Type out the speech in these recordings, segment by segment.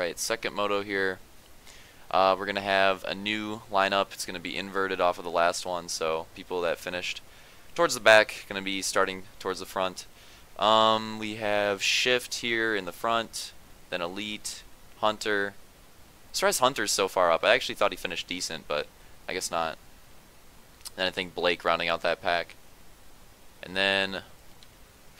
Alright, second moto here. We're going to have a new lineup. It's going to be inverted off of the last one, so people that finished towards the back going to be starting towards the front. We have Shift here in the front, then Elite, Hunter. Surprised Hunter's so far up. I actually thought he finished decent, but I guess not. Then I think Blake rounding out that pack. And then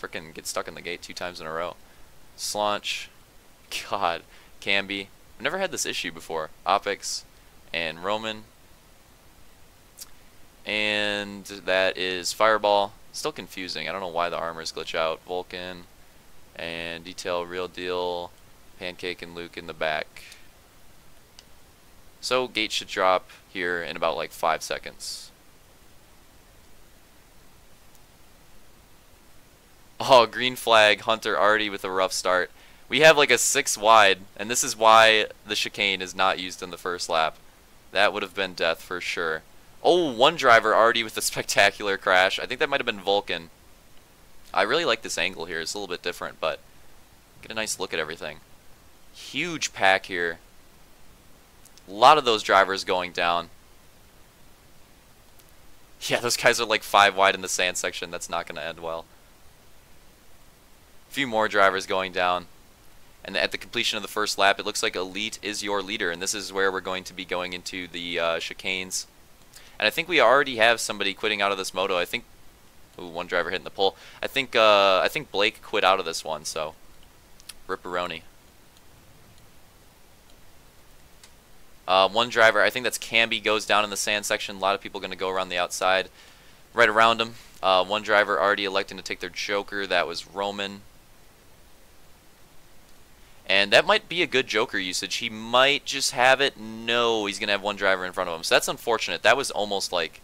frickin' get stuck in the gate 2 times in a row. Slaunch. God. Camby. I've never had this issue before. Opix and Roman. And that is Fireball. Still confusing. I don't know why the armors glitch out. Vulcan and Detail, Real Deal, Pancake, and Luke in the back. So gate should drop here in about like 5 seconds. Oh, green flag. Hunter already with a rough start. We have like a 6 wide, and this is why the chicane is not used in the first lap. That would have been death for sure. Oh, one driver already with a spectacular crash. I think that might have been Vulcan. I really like this angle here. It's a little bit different, but get a nice look at everything. Huge pack here. A lot of those drivers going down. Yeah, those guys are like 5 wide in the sand section. That's not going to end well. A few more drivers going down. And at the completion of the first lap, it looks like Elite is your leader, and this is where we're going to be going into the chicanes. And I think we already have somebody quitting out of this moto. I think, ooh, one driver hitting the pole. I think Blake quit out of this one, so ripperoni. One driver, I think that's Camby, goes down in the sand section. A lot of people going to go around the outside, right around him. One driver already electing to take their Joker. That was Roman. And that might be a good Joker usage. He might just have it. No, he's going to have one driver in front of him. So that's unfortunate. That was almost like,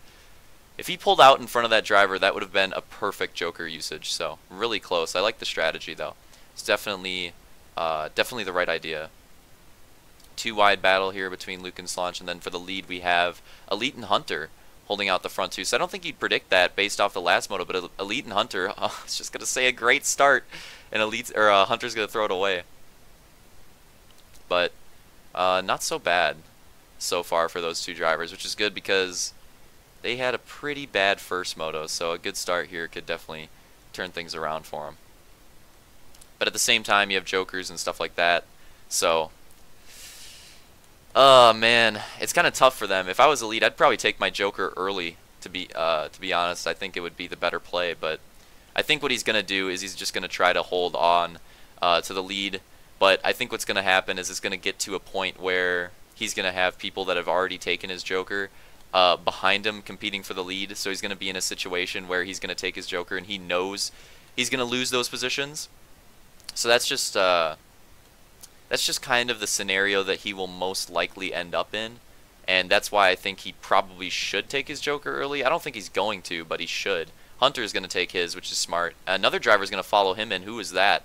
if he pulled out in front of that driver, that would have been a perfect Joker usage. So really close. I like the strategy, though. It's definitely the right idea. 2 wide battle here between Luke and Slaunch. And then for the lead, we have Elite and Hunter holding out the front, too. So I don't think you'd predict that based off the last moto. But Elite and Hunter, I was just going to say a great start. And Hunter's going to throw it away. But not so bad so far for those 2 drivers, which is good because they had a pretty bad first moto, so a good start here could definitely turn things around for them. But at the same time, you have Jokers and stuff like that, so man, it's kind of tough for them. If I was Elite, I'd probably take my Joker early, to be honest. I think it would be the better play, but I think what he's going to do is he's just going to try to hold on to the lead. But I think what's going to happen is it's going to get to a point where he's going to have people that have already taken his Joker behind him competing for the lead. So he's going to be in a situation where he's going to take his Joker and he knows he's going to lose those positions. So that's just kind of the scenario that he will most likely end up in. And that's why I think he probably should take his Joker early. I don't think he's going to, but he should. Hunter's going to take his, which is smart. Another driver's going to follow him in. Who is that?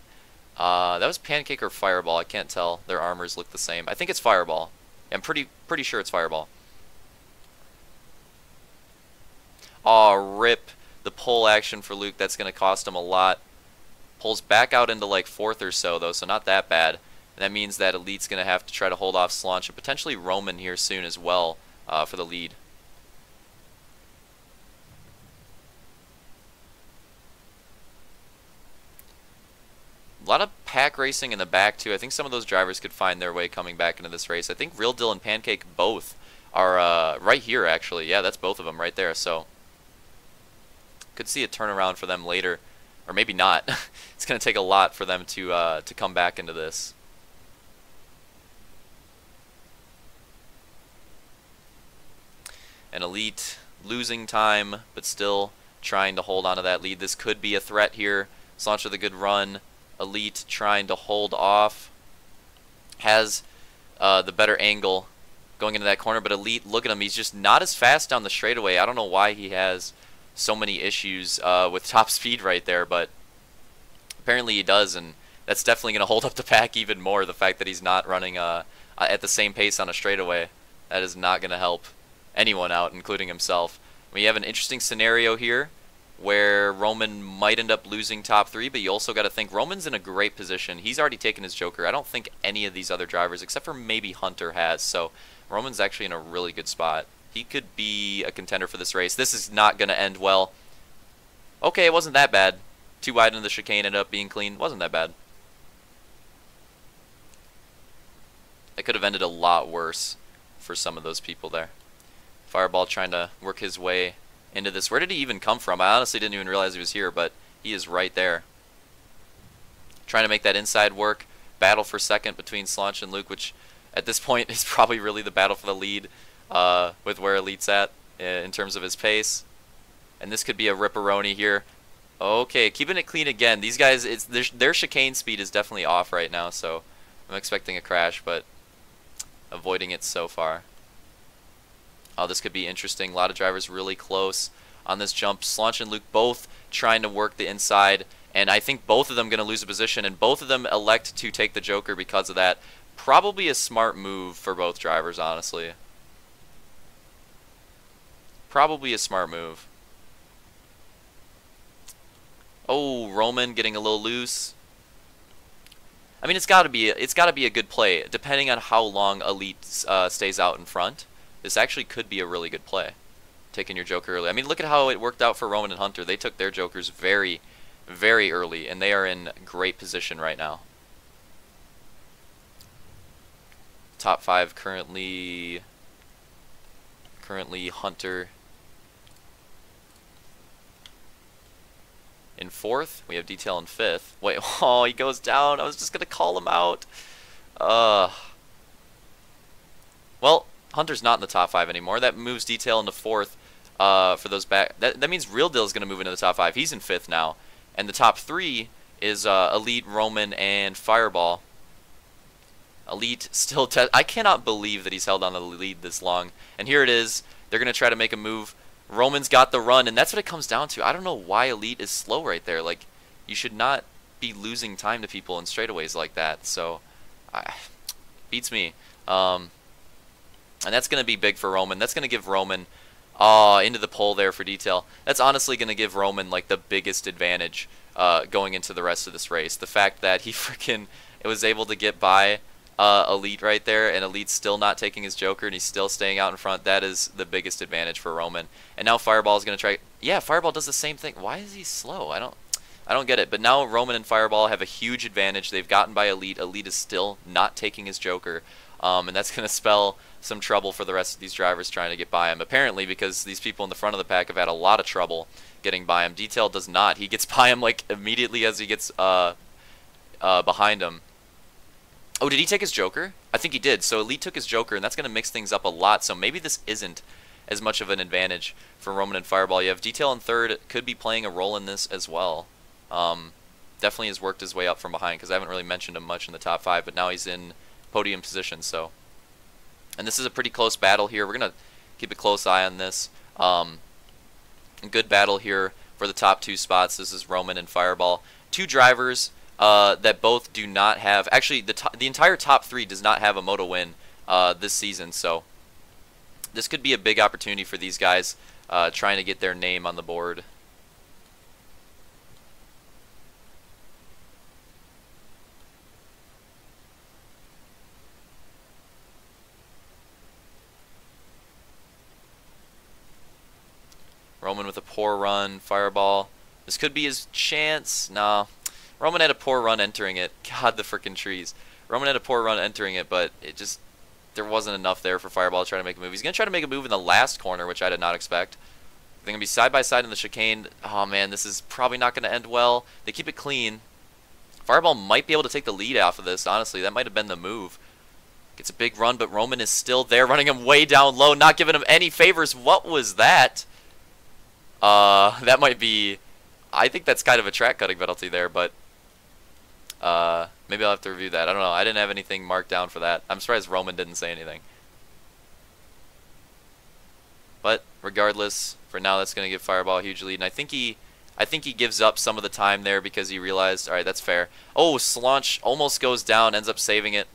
That was Pancake or Fireball. I can't tell. Their armors look the same. I think it's Fireball. I'm pretty sure it's Fireball. Aw, rip. The pole action for Luke. That's going to cost him a lot. Pulls back out into like 4th or so, though, so not that bad. And that means that Elite's going to have to try to hold off Slaunch and potentially Roman here soon as well for the lead. A lot of pack racing in the back, too. I think some of those drivers could find their way coming back into this race. I think Real Deal and Pancake both are right here, actually. Yeah, that's both of them right there. So could see a turnaround for them later. Or maybe not. It's going to take a lot for them to come back into this. And Elite losing time, but still trying to hold on to that lead. This could be a threat here. Slaunch with a good run. Elite trying to hold off. Has the better angle going into that corner, but Elite, look at him. He's just not as fast down the straightaway. I don't know why he has so many issues with top speed right there, but apparently he does, and that's definitely going to hold up the pack even more, the fact that he's not running at the same pace on a straightaway. That is not going to help anyone out, including himself. We have an interesting scenario here. where Roman might end up losing top 3, but you also got to think Roman's in a great position. He's already taken his Joker. I don't think any of these other drivers, except for maybe Hunter, has. So Roman's actually in a really good spot. He could be a contender for this race. This is not going to end well. Okay, it wasn't that bad. Too wide into the chicane, ended up being clean. Wasn't that bad. It could have ended a lot worse for some of those people there. Fireball trying to work his way into this. Where did he even come from? I honestly didn't even realize he was here, but he is right there. Trying to make that inside work. Battle for second between Slaunch and Luke, which at this point is probably really the battle for the lead with where Elite's at in terms of his pace. And this could be a ripperoni here. Okay, keeping it clean again. These guys, their chicane speed is definitely off right now, so I'm expecting a crash, but avoiding it so far. Oh, this could be interesting. A lot of drivers really close on this jump. Slaunch and Luke both trying to work the inside, and I think both of them going to lose a position, and both of them elect to take the Joker because of that. Probably a smart move for both drivers, honestly. Probably a smart move. Oh, Roman getting a little loose. I mean, it's got to be a good play, depending on how long Elite stays out in front. This actually could be a really good play, taking your Joker early. I mean, look at how it worked out for Roman and Hunter. They took their Jokers very, very early, and they are in great position right now. Top 5 currently Hunter in 4th. We have Detail in 5th. Wait, oh, he goes down. I was just going to call him out. Well, Hunter's not in the top 5 anymore. That moves Detail into 4th for those back. That means Real Deal is going to move into the top 5. He's in 5th now. And the top 3 is Elite, Roman, and Fireball. Elite still... I cannot believe that he's held on the lead this long. And here it is. They're going to try to make a move. Roman's got the run, and that's what it comes down to. I don't know why Elite is slow right there. Like, you should not be losing time to people in straightaways like that. So, beats me. And that's going to be big for Roman. That's going to give Roman into the pole there for Detail. That's honestly going to give Roman like the biggest advantage going into the rest of this race. The fact that he freaking was able to get by Elite right there, and Elite's still not taking his Joker, and he's still staying out in front. That is the biggest advantage for Roman. And now Fireball is going to try. Yeah, Fireball does the same thing. Why is he slow? I don't get it. But now Roman and Fireball have a huge advantage. They've gotten by Elite. Elite is still not taking his Joker, and that's going to spell some trouble for the rest of these drivers trying to get by him. Apparently, because these people in the front of the pack have had a lot of trouble getting by him. Detail does not. He gets by him like immediately as he gets behind him. Oh, did he take his Joker? I think he did. So Elite took his Joker, and that's going to mix things up a lot. So maybe this isn't as much of an advantage for Roman and Fireball. You have Detail in 3rd. Could be playing a role in this as well. Definitely has worked his way up from behind, because I haven't really mentioned him much in the top 5, but now he's in podium position. So, and this is a pretty close battle here. We're going to keep a close eye on this. Good battle here for the top 2 spots. This is Roman and Fireball. 2 drivers that both do not have... Actually, the entire top 3 does not have a moto win this season, so this could be a big opportunity for these guys trying to get their name on the board. Roman with a poor run, Fireball. This could be his chance. Nah. Roman had a poor run entering it. God, the frickin' trees. Roman had a poor run entering it, but it just... There wasn't enough there for Fireball to try to make a move. He's going to try to make a move in the last corner, which I did not expect. They're going to be side by side in the chicane. Oh, man, this is probably not going to end well. They keep it clean. Fireball might be able to take the lead off of this, honestly. That might have been the move. Gets a big run, but Roman is still there, running him way down low, not giving him any favors. What was that? That might be... I think that's kind of a track cutting penalty there, but... maybe I'll have to review that. I don't know. I didn't have anything marked down for that. I'm surprised Roman didn't say anything. But regardless, for now that's going to give Fireball a huge lead. And I think he gives up some of the time there because he realized, all right, that's fair. Oh, Slaunch almost goes down, ends up saving it.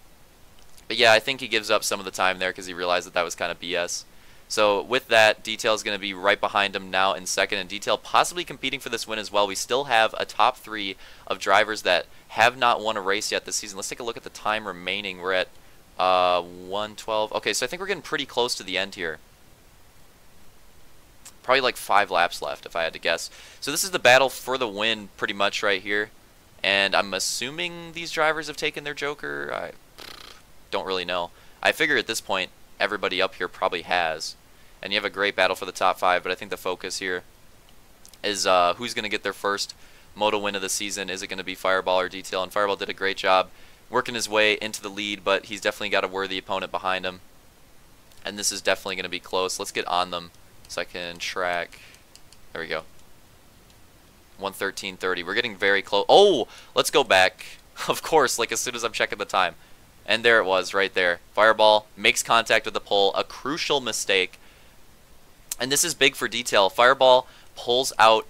But yeah, I think he gives up some of the time there because he realized that that was kind of BS. So with that, Detail is going to be right behind him now in second, and Detail possibly competing for this win as well. We still have a top 3 of drivers that have not won a race yet this season. Let's take a look at the time remaining. We're at 1:12. Okay, so I think we're getting pretty close to the end here. Probably like 5 laps left, if I had to guess. So this is the battle for the win pretty much right here. And I'm assuming these drivers have taken their Joker. I don't really know. I figure at this point, everybody up here probably has. And you have a great battle for the top 5, but I think the focus here is who's going to get their first moto win of the season. Is it going to be Fireball or Detail? And Fireball did a great job working his way into the lead, but he's definitely got a worthy opponent behind him. And this is definitely going to be close. Let's get on them so I can track. There we go. 1:13:30. We're getting very close. Oh, let's go back. Of course, like as soon as I'm checking the time. And there it was, right there. Fireball makes contact with the pole. A crucial mistake. And this is big for Detail. Fireball pulls out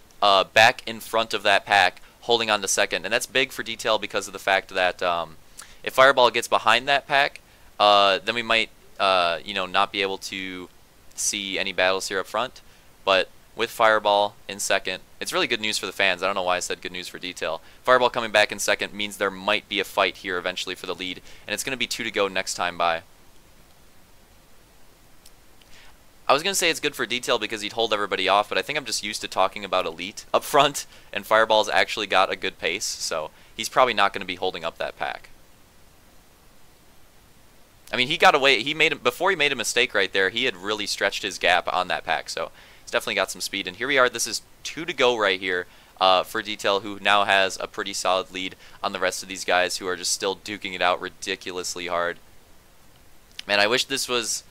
back in front of that pack, holding on to second. And that's big for Detail because of the fact that if Fireball gets behind that pack, then we might, you know, not be able to see any battles here up front. But with Fireball in second, it's really good news for the fans. I don't know why I said good news for Detail. Fireball coming back in second means there might be a fight here eventually for the lead, and it's going to be 2 to go next time by. I was going to say it's good for Detail because he'd hold everybody off, but I think I'm just used to talking about Elite up front, and Fireball's actually got a good pace, so he's probably not going to be holding up that pack. I mean, he got away. Before he made a mistake right there, he had really stretched his gap on that pack, so he's definitely got some speed. And here we are. This is 2 to go right here for Detail, who now has a pretty solid lead on the rest of these guys who are just still duking it out ridiculously hard. Man, I wish this was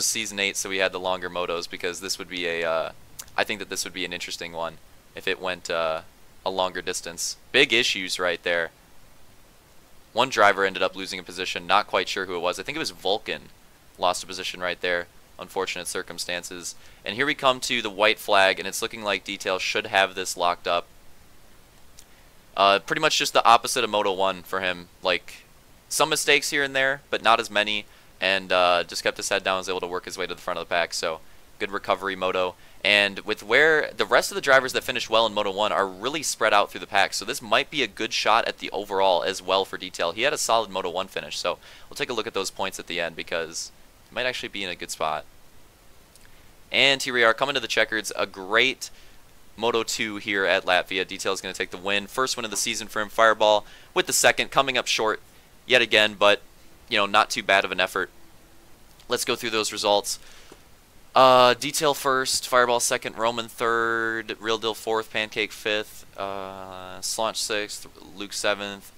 Season 8 so we had the longer motos, because this would be I think that this would be an interesting one if it went a longer distance. Big issues right there. One driver ended up losing a position, not quite sure who it was. I think it was Vulcan lost a position right there. Unfortunate circumstances. And here we come to the white flag, and it's looking like Detail should have this locked up. Pretty much just the opposite of Moto 1 for him. Like, some mistakes here and there, but not as many. And just kept his head down, was able to work his way to the front of the pack. So, good recovery moto. And with where the rest of the drivers that finished well in Moto 1 are really spread out through the pack, so this might be a good shot at the overall as well for Detail. He had a solid Moto 1 finish, so we'll take a look at those points at the end because he might actually be in a good spot. And here we are coming to the checkers. A great Moto 2 here at Latvia. Detail is going to take the win. First win of the season for him. Fireball with the second, coming up short yet again, but you know, not too bad of an effort. Let's go through those results. Detail first, Fireball second, Roman third, Real Deal fourth, Pancake fifth, Slaunch sixth, Luke seventh,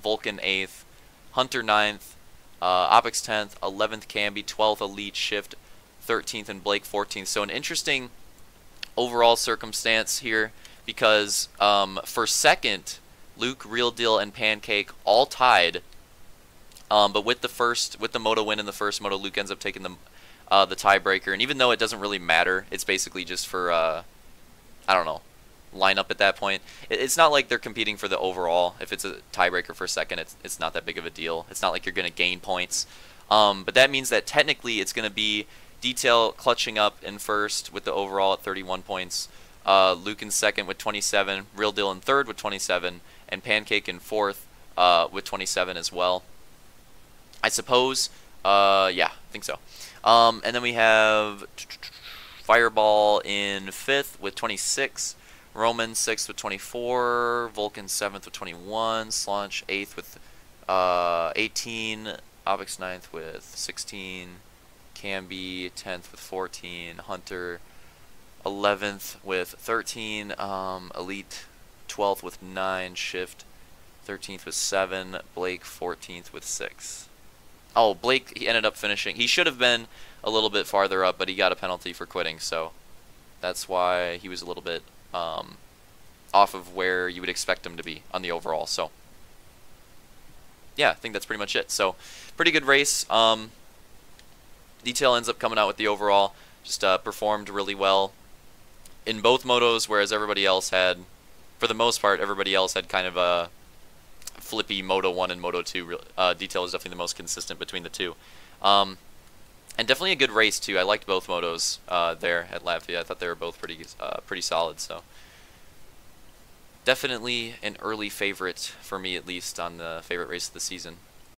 Vulcan eighth, Hunter ninth, Opix 10th, 11th Camby, 12th Elite, Shift 13th, and Blake 14th. So an interesting overall circumstance here because for second, Luke, Real Deal, and Pancake all tied. But with the Moto win in the first Moto, Luke ends up taking the tiebreaker. And even though it doesn't really matter, it's basically just for, I don't know, lineup at that point. It's not like they're competing for the overall. If it's a tiebreaker for second, it's not that big of a deal. It's not like you're going to gain points. But that means that technically it's going to be Detail clutching up in first with the overall at 31 points. Luke in second with 27. Real Deal in third with 27. And Pancake in fourth with 27 as well. I suppose, yeah, I think so. And then we have Fireball in 5th with 26, Roman 6th with 24, Vulcan 7th with 21, Slaunch 8th with 18, Opix 9th with 16, Camby 10th with 14, Hunter 11th with 13, Elite 12th with 9, Shift 13th with 7, Blake 14th with 6. Oh, Blake, he ended up finishing. He should have been a little bit farther up, but he got a penalty for quitting, so that's why he was a little bit off of where you would expect him to be on the overall. So, yeah, I think that's pretty much it. So, pretty good race. Detail ends up coming out with the overall. Just performed really well in both motos, whereas everybody else had, for the most part, everybody else had kind of a flippy Moto 1 and Moto 2. Detail is definitely the most consistent between the two. And definitely a good race too. I liked both motos there at Latvia. I thought they were both pretty solid. So definitely an early favorite for me, at least on the favorite race of the season.